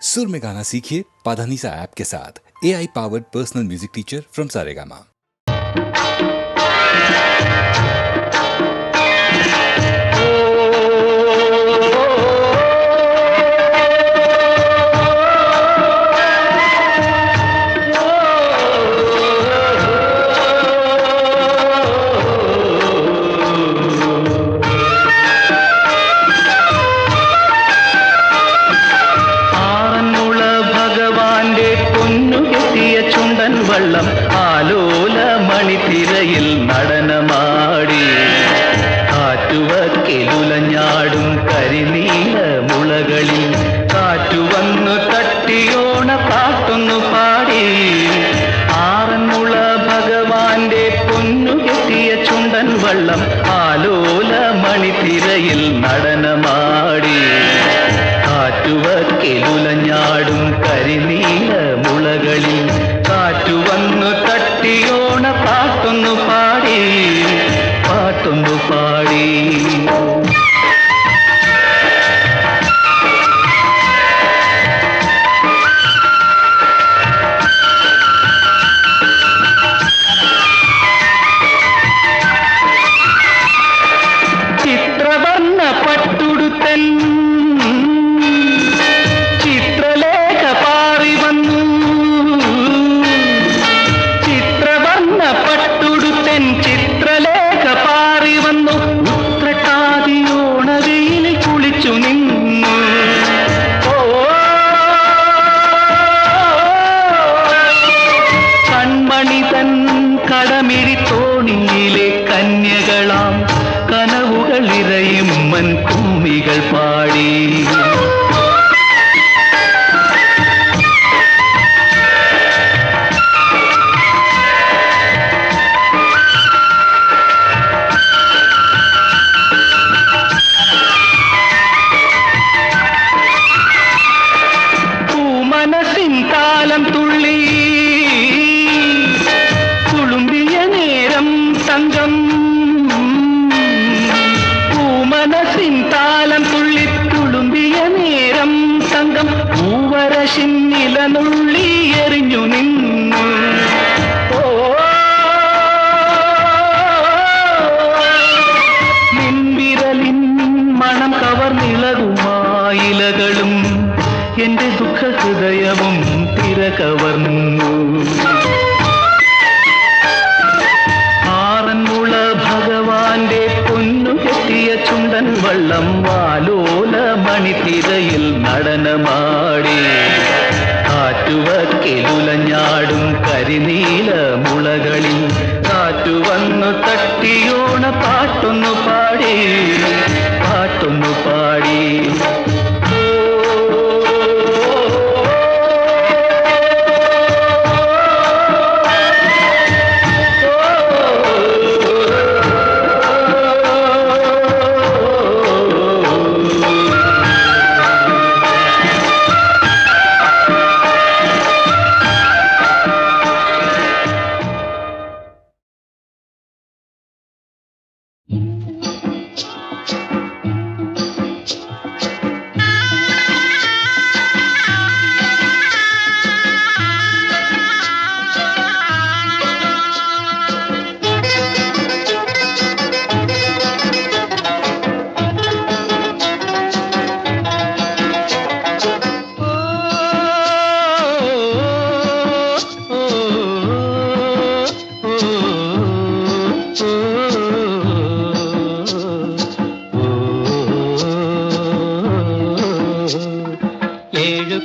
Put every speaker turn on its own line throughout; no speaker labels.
सुर में गाना सीखिए पाधानीसा ऐप के साथ। AI powered personal music teacher from Saregama.
വള്ളം ആലോല മണിത്തിരയിൽ നടനമാടി കാറ്റുവക്കെലുലഞ്ഞാടും കരിനീല മുളകളിൽ കാറ്റുവന്നു തട്ടിയോണ പാട്ടൊന്നു പാടി ആറന്മുള ഭഗവാന്റെ പൊന്നുകെട്ടിയ ചുണ്ടൻ വള്ളം ആലോല മണിത്തിരയിൽ നടനമാടി കാറ്റുവക്കെലുലഞ്ഞാടും കരിനീല മുളകളിൽ കാറ്റുവന്നു തട്ടിയോണ പാട്ടൊന്നു പാടി പാട്ടൊന്നു പാടി. ചിത്രവർണ്ണ പട്ടുടുത്തൻ ചിത്രലേഖ പാറി വന്നു പട്ടുടുത്തൻ ചിത്രലേഖ പാറി വന്നു ഉത്രട്ടാതിയോണവയിൽ കുളിച്ചു നിന്നു. കൺമണി തൻ കടമിഴി തോണിയിലെ കന്യകളാം കനവുകളിരയും മൻകുമ്മികൾ പാടി താലം തുള്ളി തുളുമ്പിയ നേരം തങ്കം പൂമനസിൻ താലം തുള്ളി തുളുമ്പിയ നേരം തങ്കം പൂവരശിൻ നിലനുള്ളി എറിഞ്ഞു നിന്നു. നിൻവിരലിൻ മണം കവർന്നിളകുമായിലകളും എന്റെ ദുഃഖഹൃദയവും തിരകവർന്നു. ആറന്മുള ഭഗവാന്റെ പൊന്നുകെട്ടിയ ചുണ്ടൻ വള്ളം വാലോല മണിത്തിരയിൽ നടനമാടി കാറ്റുവക്കെലുലഞ്ഞാടും കരിനീല മുളകളിൽ കാറ്റുവന്നു തട്ടിയോണ പാട്ടൊന്നു പാടി പാട്ടൊന്നു പാടി.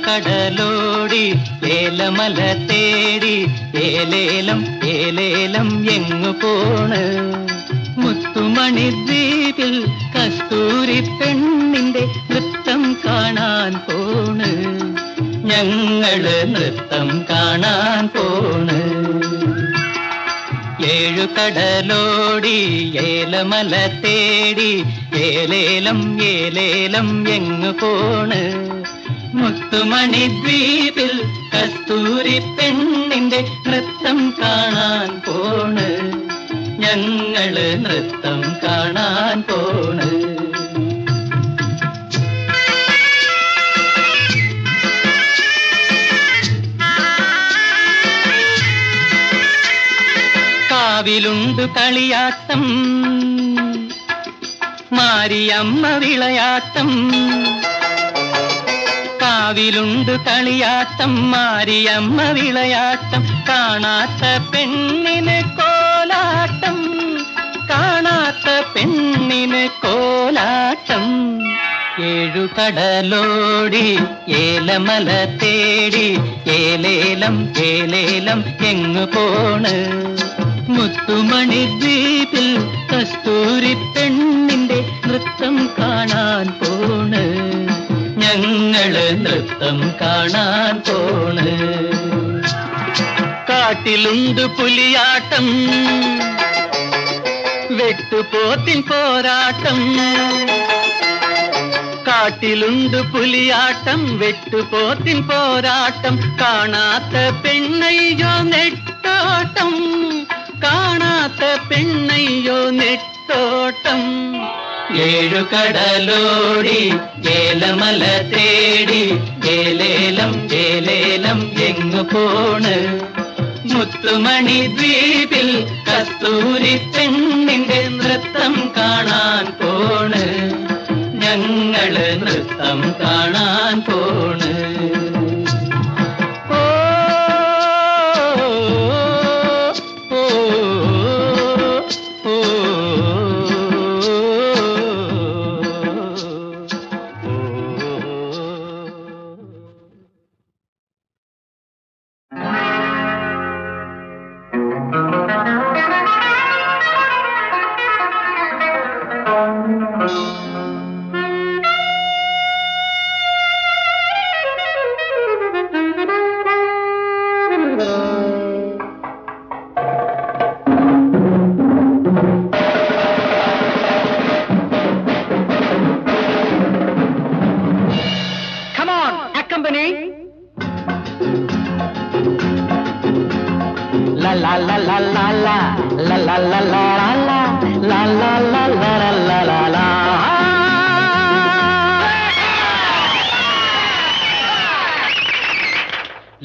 കടലോടി ഏലമല തേടി ഏലേലം ഏലേലം എങ്ങു പോണ് മുത്തുമണി ദ്വീപിൽ കസ്തൂരി പെണ്ണിന്റെ നൃത്തം കാണാൻ പോണ് ഞങ്ങള് നൃത്തം കാണാൻ പോണ്. ഏഴു കടലോടി ഏലമല തേടി ഏലേലം ഏലേലം എങ്ങു പോണ് മുത്തുമണി ദ്വീപിൽ കസ്തൂരി പെണ്ണിന്റെ നൃത്തം കാണാൻ പോണ് ഞങ്ങള് നൃത്തം കാണാൻ പോണ്. കാവിലുണ്ട് കളിയാട്ടം മാരിയമ്മ വിളയാട്ടം കാവിലുണ്ട് കളിയാട്ടം മാരിയമ്മ വിളയാട്ടം കാണാത്ത പെണ്ണിന് കോലാട്ടം കാണാത്ത പെണ്ണിന് കോലാട്ടം ഏഴുകടലോടി ഏലമല തേടി ഏലേലം ഏലേലം എങ്ങു പോണ് മുത്തുമണി ദ്വീപിൽ കസ്തൂരി പെണ്ണിന്റെ നൃത്തം കാണാൻ പോണ് ഞങ്ങള് നൃത്തം കാണാൻ പോണ് കാട്ടിലുണ്ട് പുലിയാട്ടം വെട്ടുപോത്തിൻ പോരാട്ടം കാട്ടിലുണ്ട് പുലിയാട്ടം വെട്ടുപോത്തിൻ പോരാട്ടം കാണാത്ത പെണ്ണയ്യോ നെട്ടോട്ടം കാണാത്ത പെണ്ണയ്യോ നെട്ടോട്ടം ഏഴുകടലോടി ഏലമല തേടി ഏലേലം ഏലേലം എങ്ങു പോണ് മുത്തുമണി ദ്വീപിൽ കസ്തൂരി പെണ്ണിന്റെ നൃത്തം കാണാൻ പോണ് ഞങ്ങള് നൃത്തം കാണാൻ പോണ്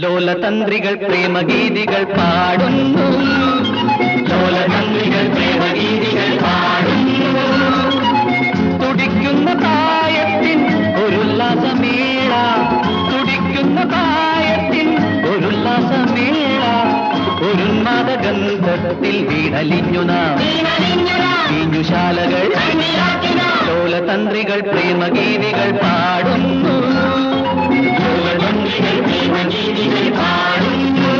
ലോലതന്ത്രികൾ പ്രേമഗീതികൾ പാടുന്നു ലോലതന്ത്രികൾ പ്രേമഗീതികൾ പാടുന്നു തുടിക്കുന്ന പ്രായത്തിൻ ഒരുല്ലാസമേള തുടിക്കുന്ന പ്രായത്തിൻ ഒരുല്ലാസമേള ഒരുന്മാദഗന്ധത്തിൽ വീണലിഞ്ഞു നാം വീഞ്ഞുശാലകൾ ലോലതന്ത്രികൾ പ്രേമഗീതികൾ പാടുന്നു ലോലതന്ത്രികൾ പ്രേമഗീതികൾ പാടുന്നു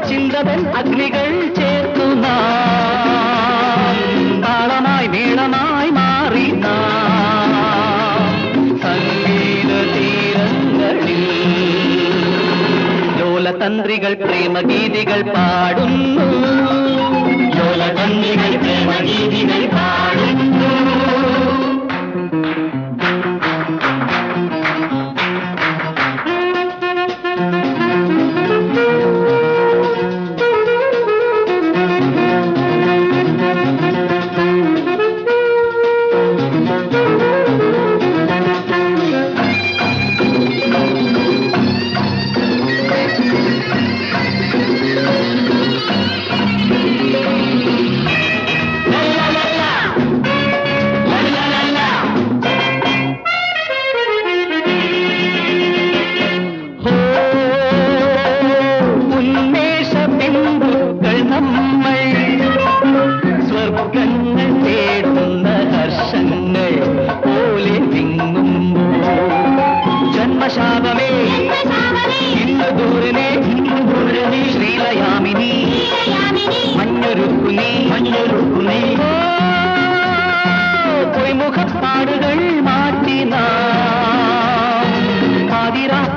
ചിന്തതൻ അഗ്നികൾ ചേർത്തു താളമായി മേളമായി മാറി സംഗീത തീരങ്ങളിൽ ലോലതന്ത്രികൾ പ്രേമഗീതികൾ പാടുന്നു ലോലതന്ത്രികൾ പ്രേമഗീതികൾ പാടുന്നു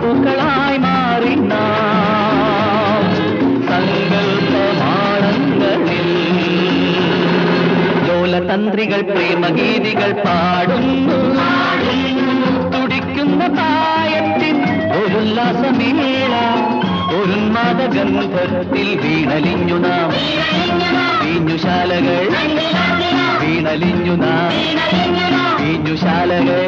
പൂക്കളായി മാറി നാം സങ്കല്പമാടങ്ങളിൽ ലോലതന്ത്രികൾ പ്രേമഗീതികൾ പാടുന്നു തുടിക്കുന്ന പ്രായത്തിൽ ഒരുല്ലാസമേള ഒരുന്മാദഗന്ധത്തിൽ വീണലിഞ്ഞു നാം വീഞ്ഞുശാലകൾ വീണലിഞ്ഞു നാം വീഞ്ഞുശാലകൾ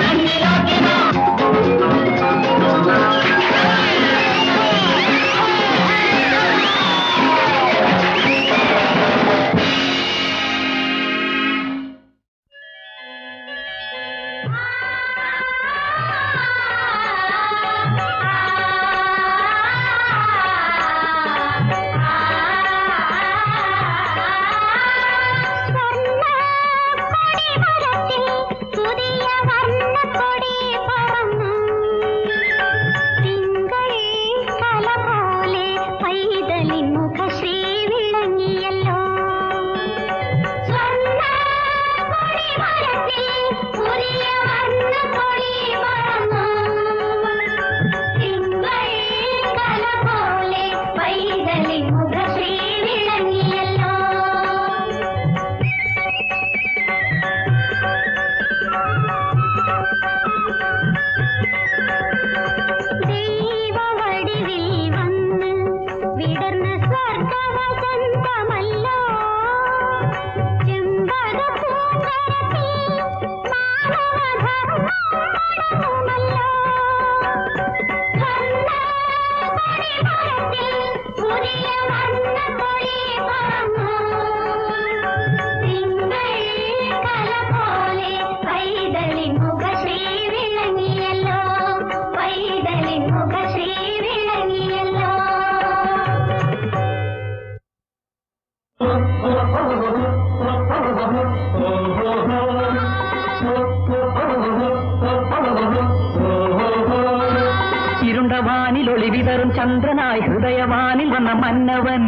ഇരുണ്ടവാനിലൊളിവിതറും ചന്ദ്രനായി ഹൃദയവാനിൽ വന്ന മന്നവൻ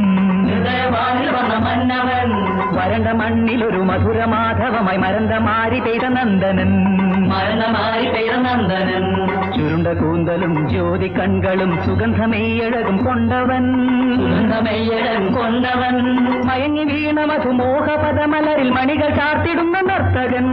വരണ്ട മണ്ണിലൊരു മധുരമാധവമായി മരന്തമാരി പെയ്ത നന്ദനൻ ചുരുണ്ട കൂന്തലും ജ്യോതി കൺകളും സുഗന്ധമെയ്യഴകും കൊണ്ടവൻ മയങ്ങി വീണ മധുമോഹപദമലരിൽ മണികൾ ചാർത്തിടുന്ന നർത്തകൻ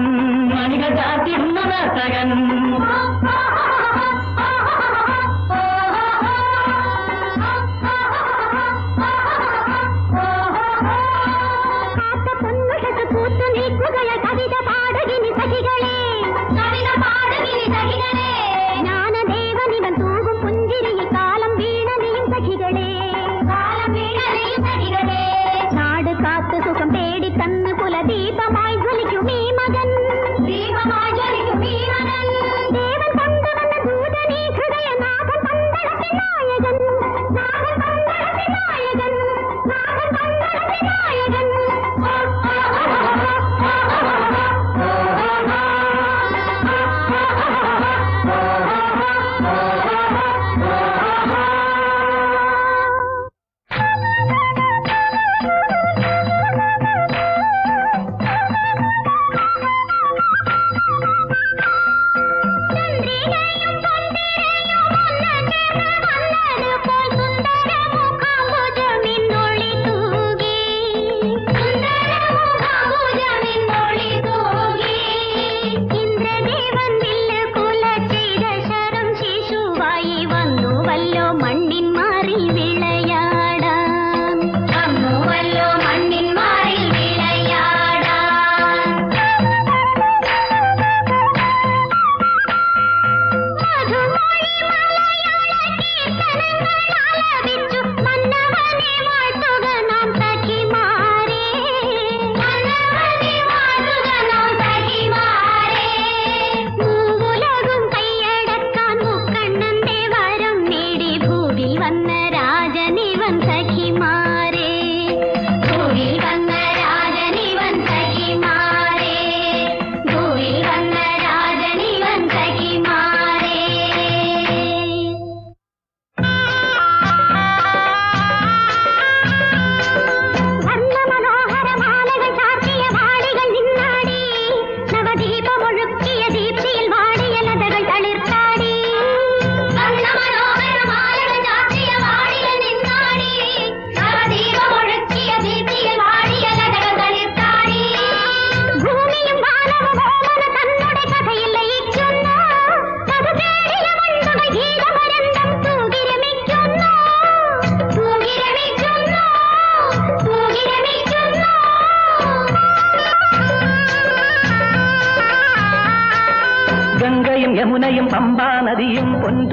ദീപമൊഴുക്കിയ ദീപ്തിയിൽ വാടിയ ലതകൾ തളിർത്താടി.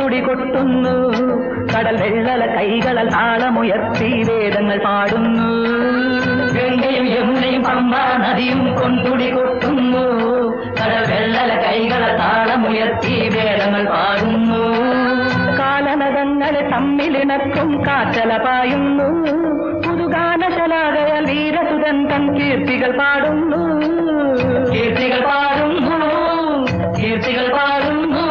കൊണ്ടുടി കൊട്ടുന്നു. കടൽ വെള്ളല കൈകളൽ താളമുയർത്തി വേദങ്ങൾ പാടുന്നു. ഗംഗയും യമുനയും പമ്പ നദിയും കൊണ്ടുടി കൊട്ടുന്നു. കടൽ വെള്ളല കൈകളൽ താളമുയർത്തി വേദങ്ങൾ പാടുന്നു. കാലനദങ്ങളെ തമ്മിലിണക്കും കാറ്റല പായുന്നു. പുതുഗാനശലാകയാൽ വീരസുതൻ തൻ കീർത്തികൾ പാടുന്നു. കീർത്തികൾ പാടുന്നു, കീർത്തികൾ പാടുന്നു.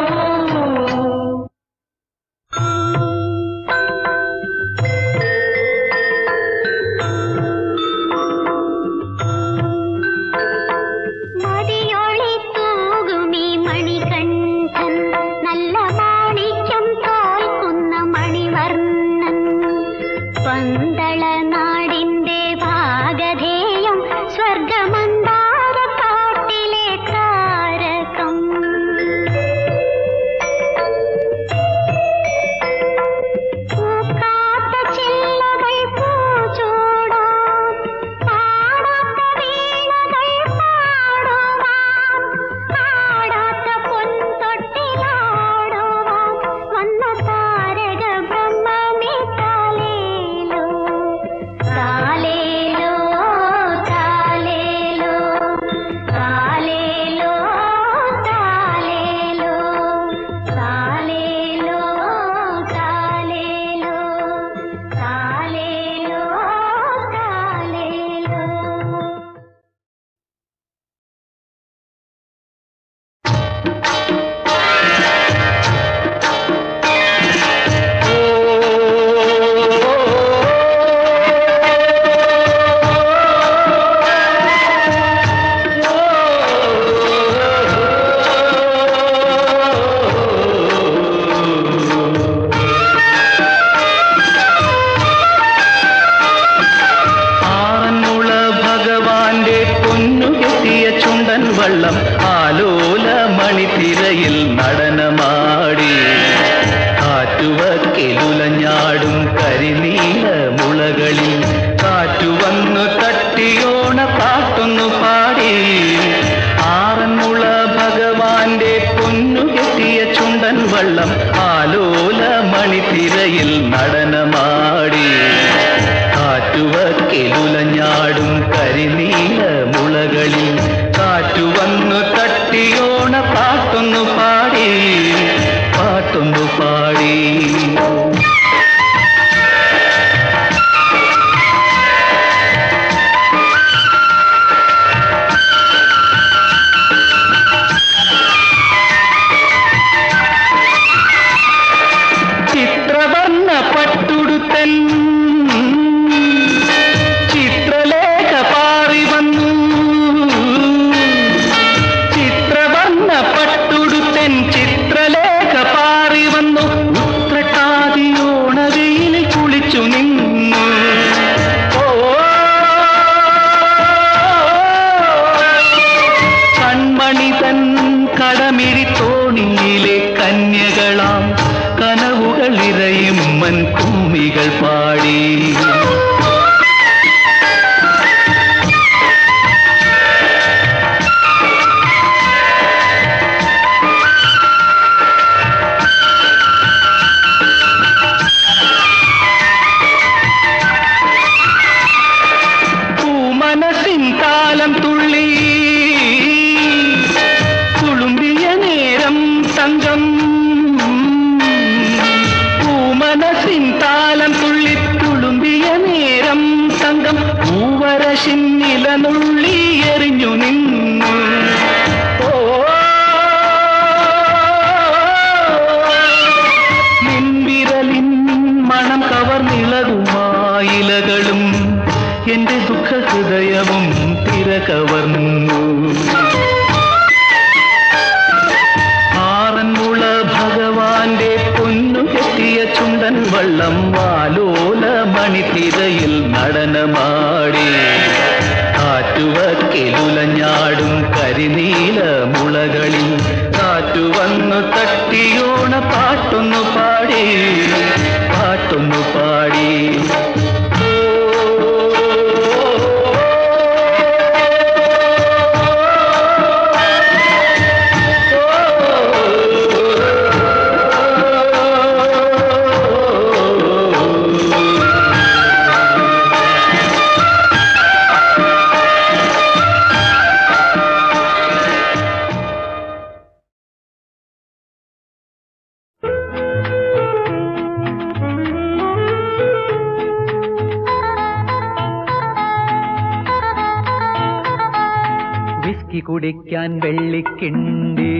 കുടിക്കാൻ വെള്ളിക്കിണ്ടി,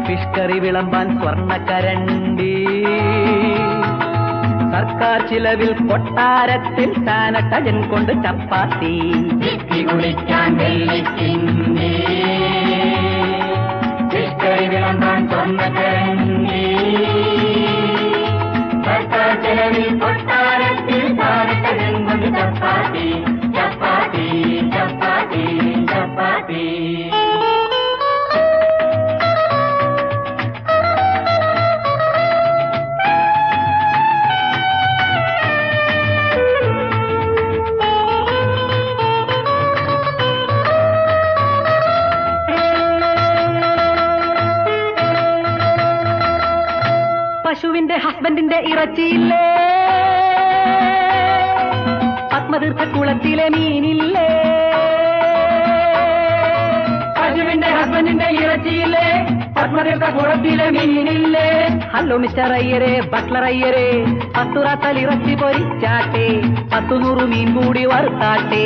ഫിഷ് കറി വിളമ്പാൻ സ്വർണ്ണക്കരണ്ടി, സർക്കാർ ചിലവിൽ കൊട്ടാരത്തിൽ സാനട്ടജൻ കൊണ്ട് ചപ്പാത്തി. കുടിക്കാൻ വെള്ളിക്കിണ്ടി, ഫിഷ് കറി വിളമ്പാൻ സ്വർണ്ണക്കരണ്ടി, സർക്കാർ ചിലവിൽ കൊട്ടാരത്തിൽ സാനട്ടജൻ കൊണ്ട് ചപ്പാത്തി. ചപ്പാത്തി ചപ്പാത്തി ചപ്പാത്തി. പശുവിന്റെ ഹസ്ബൻഡിന്റെ ഇറച്ചിയില്ലേ, പത്മതീർത്ഥ കുളത്തിലെ മീനില്ലേ. പശുവിന്റെ ഹസ്ബൻഡിന്റെ ഇറച്ചിയില്ലേ, പത്മതീർത്ഥ കുളത്തിലെ മീനില്ലേ. ഹലോ മിസ്റ്റർ അയ്യരെ, ബട്ട്ലർ അയ്യരെ, 10 റാത്തൽ ഇറച്ചി പൊരിച്ചാട്ടെ, 100 മീൻ കൂടി വറുത്താട്ടെ.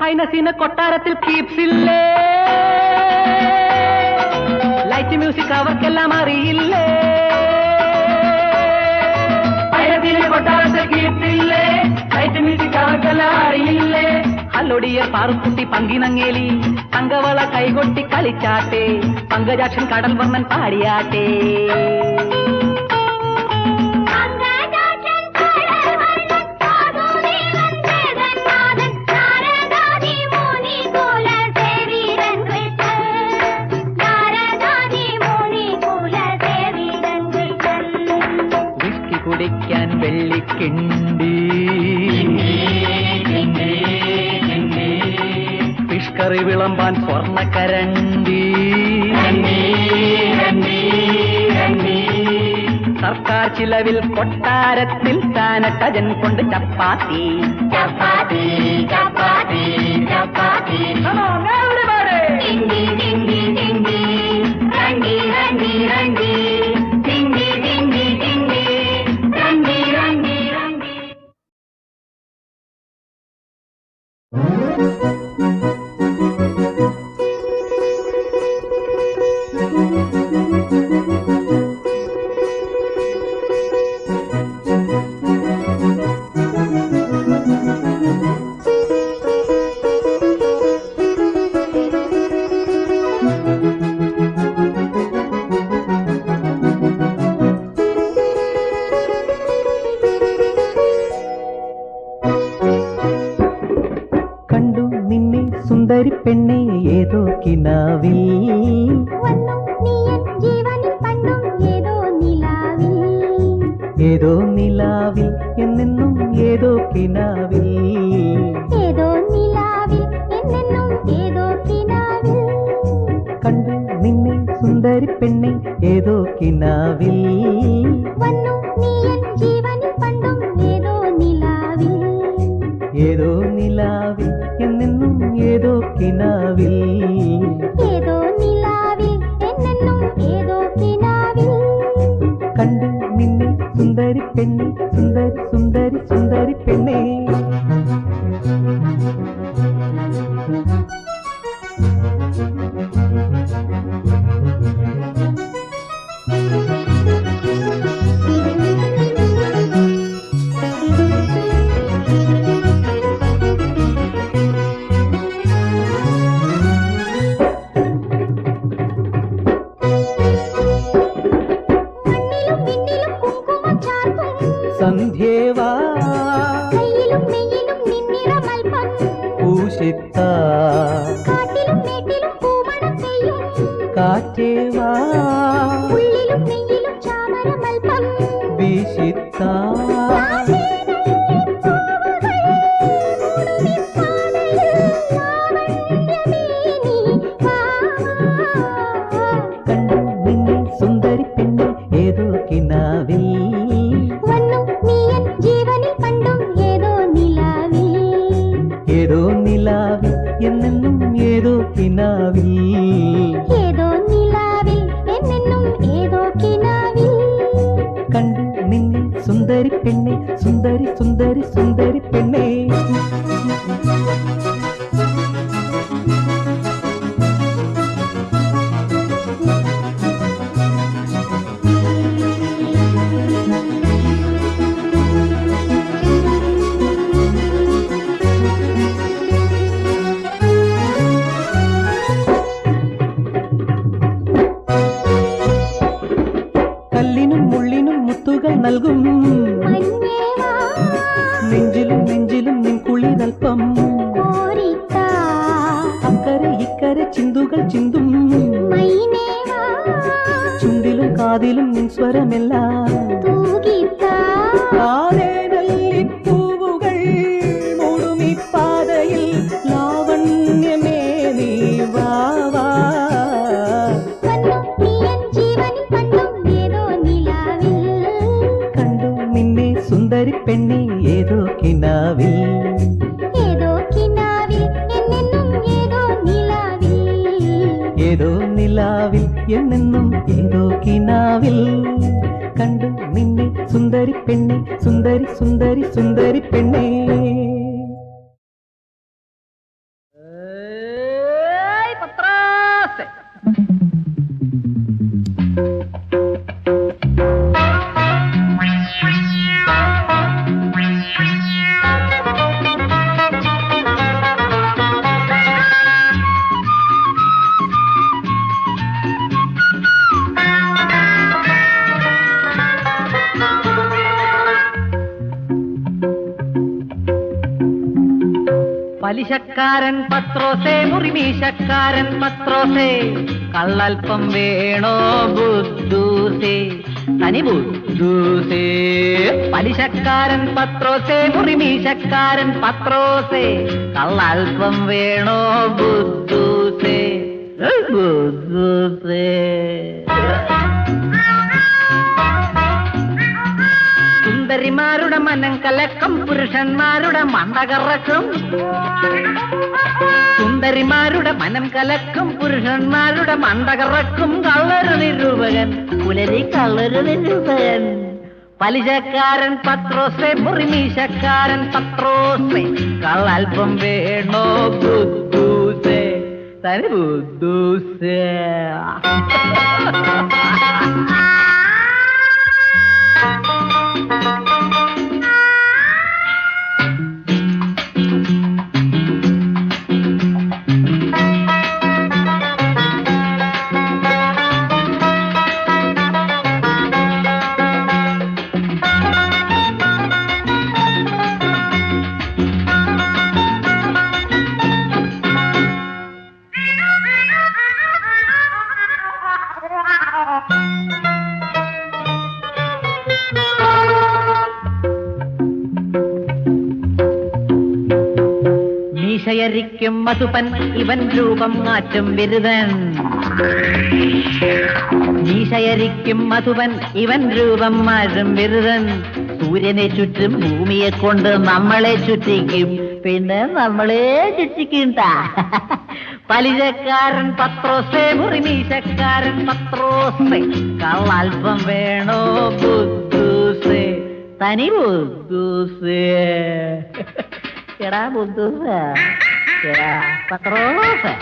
ഹൈനസീന കൊട്ടാരത്തിൽ കീപ്സില്ലേ, ലൈറ്റ് മ്യൂസിക് അവർക്കെല്ലാം അറിയില്ലേ. ഹൈനസീന കൊട്ടാരത്തിൽ കീപ്സില്ലേ, ലൈറ്റ് മ്യൂസിക് അവർക്കെല്ലാം അറിയില്ലേ. ഹലോ ഡിയർ പാറുക്കുട്ടി പങ്കിനങ്ങേലി, തങ്കവള കൈകൊട്ടി കളിച്ചാട്ടെ, പങ്കജാക്ഷൻ കടൽ വർണ്ണൻ പാടിയാട്ടെ. കുടിക്കാൻ വെള്ളിക്കിണ്ടി, ഫിഷ് കറി വിളമ്പാൻ സ്വർണ്ണക്കരണ്ടി, സർക്കാർ ചിലവിൽ കൊട്ടാരത്തിൽ സാനട്ടജൻ കൊണ്ട് ചപ്പാത്തി. ചപ്പാത്തി ചപ്പാത്തി ചപ്പാത്തി. സുന്ദരി പെണ്ണെ ഏതോ കിനാവിൽ, ഏതോ നിലാവിൽ എന്നെന്നും ഏതോ കിനാവിൽ,
ഏതോ നിലാവിൽ എന്നെന്നും ഏതോ കിനാവിൽ
കണ്ടു നിന്നെ സുന്ദരി പെണ്ണെ ഏതോ കിനാവിൽ,
വന്നു നീ എൻ ജീവനിൽ പണ്ടും ഏതോ നിലാവിൽ,
ഏതോ നിലാവിൽ എന്നെന്നും ഏതോ കിനാവിൽ,
ഏതോ നിലാവിൽ എന്നെന്നും ഏതോ കിനാവിൽ
കണ്ടു നിന്നെ സുന്ദരി പെണ്ണെ, സുന്ദരി സുന്ദരി സുന്ദരി പെണ്ണെ. സന്ധ്യേവാ
കയ്യിലും നെയ്യിലും നിന്നിറമൽപ്പം
പൂശിത്ത
കാട്ടിലും മേട്ടിലും പൂമണം പെയ്യും
കാറ്റേവാ
ഉള്ളിലും നെയ്യിലും ചാമരമൽപ്പം
വീശിത്ത കണ്ടു നിന്നെ സുന്ദരി പെണ്ണെ ഏതോ കിനാവിൽ,
വന്നു നീ എൻ ജീവനിൽ പണ്ട്
സുന്ദരി പെണ്ണെ സുന്ദരി സുന്ദരി സുന്ദരി പെണ്ണെ കല്ലിനും മുള്ളിനും മുത്തുകൾ നൽകും
മഞ്ഞേവാ
നെഞ്ചിലും നെഞ്ചിലും നിൻ കുളിരൽപ്പം
കോരിത്താ
അക്കരെ ഇക്കരെ ചിന്തുകൾ ചിന്തും
മൈനേവാ
ചുണ്ടിലും കാതിലും നിൻ സ്വരമെല്ലാം
തൂകിത്താ
പൂവുകൾ മൂടുമി പാതയിൽ ലാവണ്യമേ നീ വാവാ
വന്നു നീയൻ ജീവനിൽ കണ്ടും ഏതോ നിലാവിൽ
കണ്ടു നിന്നെ സുന്ദരി പെണ്ണെ ഏതോ കിനാവിൽ
ഏതോ കിനാവിൽ എന്നെന്നും ഏതോ നിലാവിൽ
ഏതോ നിലാവിൽ എന്നെന്നും ഏതോ കിനാവിൽ കണ്ടു നിന്നെ സുന്ദരി പെണ്ണെ സുന്ദരി സുന്ദരി സുന്ദരി പെണ്ണെ പലിശക്കാരൻ പത്രോസേ മുറിമീശക്കാരൻ പത്രോസേ കള്ളൽപ്പം വേണോ ബുദ്ധൂസേ തനി ബുദ്ധൂസേ പലിശക്കാരൻ പത്രോസേ മുറിമീശക്കാരൻ പത്രോസേ കള്ളൽപ്പം വേണോ ബുദ്ധൂസേ ബുദ്ധൂസേ സുന്ദരിമാരുടെ മനം കലക്കം പുരുഷന്മാരുടെ മണ്ടകറക്കും സുന്ദരിമാരുടെ മനം കലക്കം പുരുഷന്മാരുടെ മണ്ടകറക്കും കള്ളരു നിരൂപകൻ പുലരി കള്ളരു നിരൂപകൻ പലിശക്കാരൻ പത്രോസേ മുറിമീശക്കാരൻ പത്രോസേ കള്ളൽപ്പം വേണോ ബുദ്ധൂസേ തനി ബുദ്ധൂസേ മീശയരിക്കും മധുപൻ ഇവൻ രൂപം മാറ്റും ബിരുദൻ മീശയരിക്കും മധുപൻ ഇവൻ രൂപം മാറ്റും ബിരുദൻ സൂര്യനെ ചുറ്റും ഭൂമിയെ കൊണ്ട് നമ്മളെ ചുറ്റിക്കും പിന്നെ നമ്മളെ ചുറ്റിക്കണ്ട പലിശക്കാരൻ പത്രോസേ മുറിമീശക്കാരൻ പത്രോസേ കള്ളൽപ്പം വേണോ ബുദ്ധൂസേ തനി ബുദ്ധൂസേ എടാ ബുദ്ധൂസേ എടാ പത്രോസേ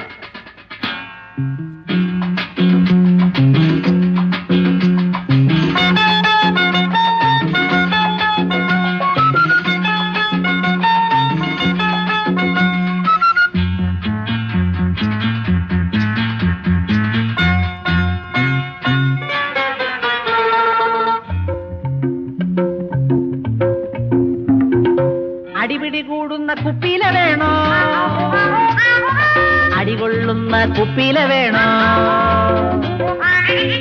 അടിപിടി കൂടുന്ന കുപ്പിയില വേണോ അടികൊള്ളുന്ന കുപ്പിയില വേണോ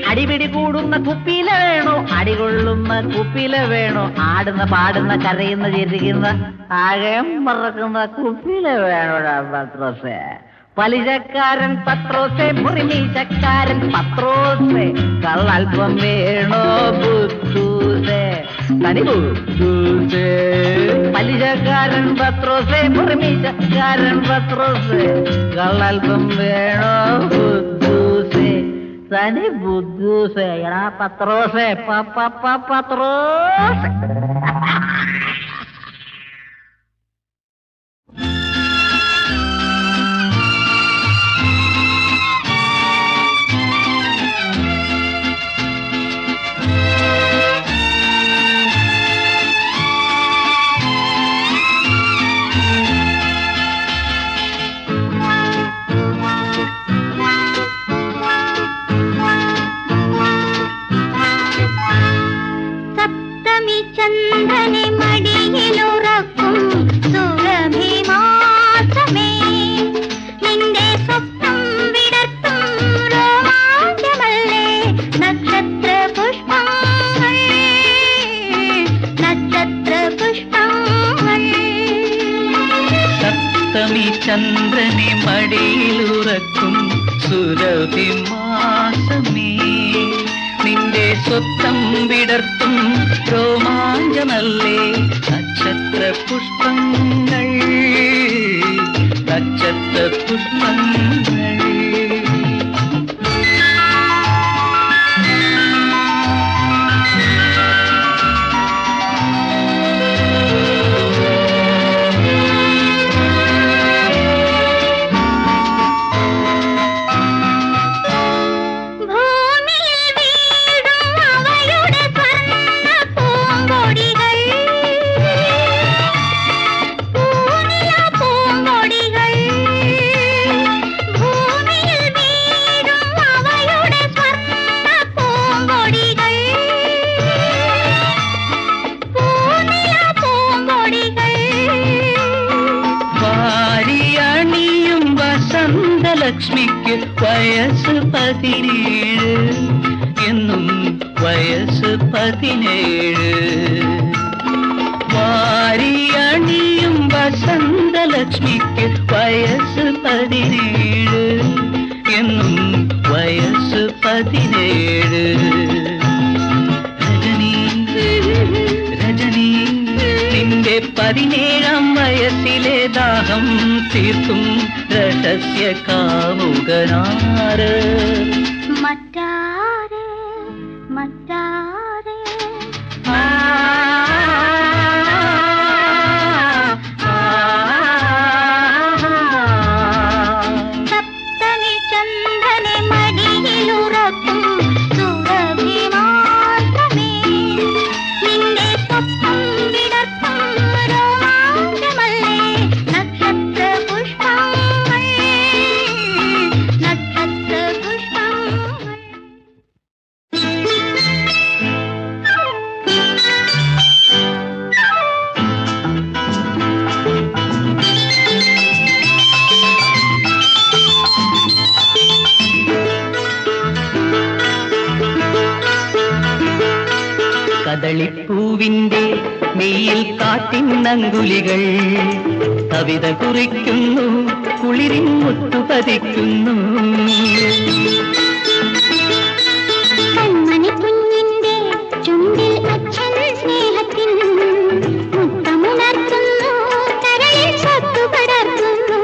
അടിപിടി കൂടുന്ന കുപ്പിയില വേണോ അടികൊള്ളുന്ന കുപ്പിയില വേണോ ആടുന്ന പാടുന്ന കരയുന്ന ചിരിക്കുന്ന ആകെ മറക്കുന്ന കുപ്പിയില വേണോടാ പത്രോസേ പലിശക്കാരൻ പത്രോസേ മുറിമീശക്കാരൻ പത്രോസേ കള്ളൽപ്പം വേണോ ബുദ്ധൂസേ തനി ബുദ്ധൂസേ പലിശക്കാരൻ പത്രോസേ മുറിമീശക്കാരൻ പത്രോസേ കള്ളൽപ്പം വേണോ ബുദ്ധൂസേ തനി ബുദ്ധൂസേ എടാ പത്രോസേ പത്രോസേ
ചന്ദ്രനെ മടിയിലുറക്കും സുരഭിമാസമേ, നിന്റെ സ്വപ്നം വിടർത്തും രോമാഞ്ചമല്ലേ നക്ഷത്ര പുഷ്പങ്ങൾ, നക്ഷത്ര പുഷ്പങ്ങൾ.
സപ്തമി ചന്ദ്രനെ മടിയിലുറക്കും സുരഭിമാസമേ, നിന്റെ സ്വപ്നം വിടർത്തും രോമാഞ്ചമല്ലേ നക്ഷത്ര പുഷ്പങ്ങൾ, നക്ഷത്ര പുഷ്പങ്ങൾ. ലക്ഷ്മിക്ക് വയസ്സ് 17, എന്നും വയസ്സ് 17. വാരിയണിയും വസന്തലക്ഷ്മിക്ക് വയസ്സ് 17, എന്നും വയസ്സ് 17. രജനി രജനി നിന്റെ 17-ാം വയസ്സിലെ ദാഹം തീർക്കും രഹസ്യ കാമുകനാര്?
മറ്റാരെ മറ്റാരെ സപ്തമി ചന്ദ്രനെ മടിയിലുറക്കും സുരഭിമാസമേ, നിന്റെ സ്വപ്നം വിടർത്തും രോമാഞ്ചമല്ലേ നക്ഷത്ര പുഷ്പങ്ങൾ, നക്ഷത്ര പുഷ്പങ്ങൾ.
കദളിപ്പൂവിന്റെ നെയ്യിൽ കാട്ടിന്നങ്കുലികൾ കവിത കുറിക്കുന്നു, കുളിരിൻ മുത്തു പതിക്കുന്നു.
കൺമണി കുഞ്ഞിന്റെ ചുണ്ടിൽ അച്ഛൻ സ്നേഹത്തിൻ മുത്തമുണർത്തുന്നു, കരളിൽ സ്വത്തു പടർത്തുന്നു.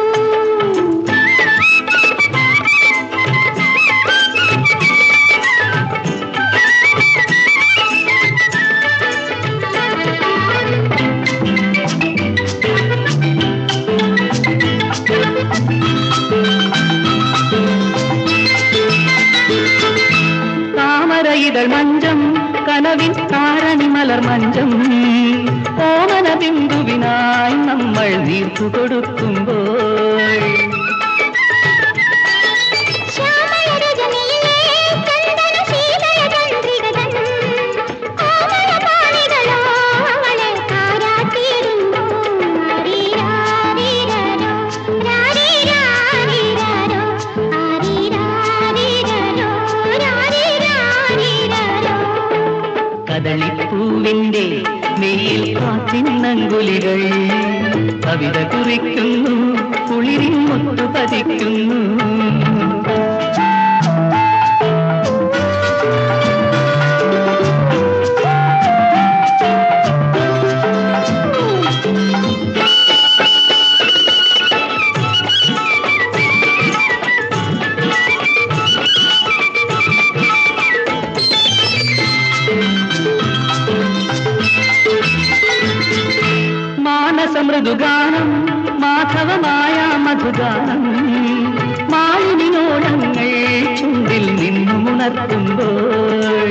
താമരയിതൾ മഞ്ചം കനവിൻ താരണി മലർ മഞ്ചം, ഓമന ബിന്ദുവിനായി നമ്മൾ നീർത്തു കൊടുക്കുമ്പോൾ
ശ്യാമളരജനിയിലെ ചന്ദന ശീതള ചന്ദ്രികതൻ ഓമനപാണികളോ അവളെ താരാട്ടിയിടുന്നു. ആരീരാരീരരോ, രാരീരാരീരരോ, ആരീരാരീരരോ, രാരീരാരീരരോ.
കദളിപ്പൂവിന്റെ നെയ്യിൽ കാത്തിന്നങ്കുലികൾ കവിത കുറിക്കുന്നു, കുളിരിൻ മുത്തു പതിക്കുന്നു. മാനസമൃദുഗാനം മാധവമായ മധുഗാനം, മാലിനിനോടങ്ങൾ ചുണ്ടിൽ നിന്നുമുണർത്തുമ്പോൾ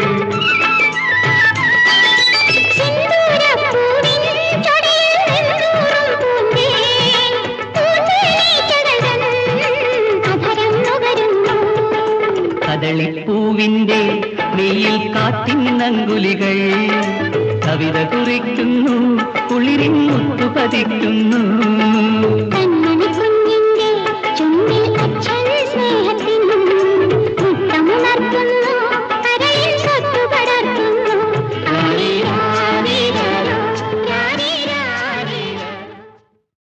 സിന്ദൂരപ്പൂവിൻ ചൊടിയിൽ നിന്നൂറും പൂന്തേൻ, പൂന്തേനീച്ചകൾ അധരം നുകരുന്നു.
കദളിപ്പൂവിന്റെ നെയ്യിൽ കാത്തിന്നങ്കുലികൾ കവിത കുറിക്കുന്നു കുളിരിൻ മുത്തു പതിക്കുന്നു
കണ്ണ